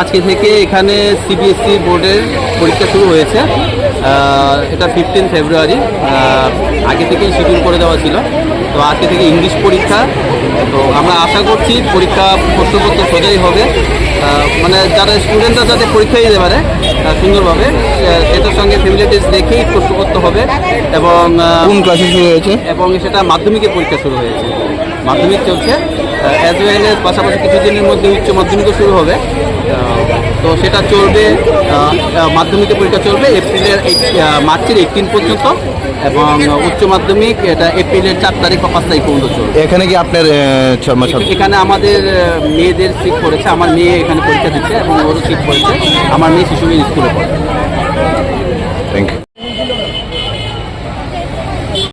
আজকে থেকে এখানে সিবিএসসি বোর্ডের পরীক্ষা শুরু হয়েছে। এটা 15 ফেব্রুয়ারি। আগে থেকেই শিডিউল করে দেওয়া ছিল। তো আজকে থেকে ইংলিশ পরীক্ষা। তো আমরা আশা করছি পরীক্ষা প্রশ্নপত্র সোজাই হবে। মানে যারা স্টুডেন্টরা যাতে পরীক্ষা দিতে পারে সুন্দরভাবে, সেটার সঙ্গে ফ্যামিলিটিস দেখেই প্রশ্নপত্র হবে। এবং কোন ক্লাসে শুরু হয়েছে? এবং সেটা মাধ্যমিকের পরীক্ষা শুরু হয়েছে, মাধ্যমিক চলছে। অ্যাজ ওয়েল এজ পাশাপাশি কিছুদিনের মধ্যে উচ্চ মাধ্যমিকও শুরু হবে। তো সেটা চলবে, মাধ্যমিকের পরীক্ষা চলবে মার্চের 18 পর্যন্ত, এবং উচ্চ মাধ্যমিক এটা এপ্রিলের 4 তারিখ বা 5 তারিখ পর্যন্ত চলবে। এখানে কি আপনার এখানে আমাদের মেয়েদের সিট পড়েছে, আমার মেয়ে এখানে পরীক্ষা দিচ্ছে এবং ওরও সিট পড়েছে। আমার মেয়ে শিশু স্কুলে পড়ে।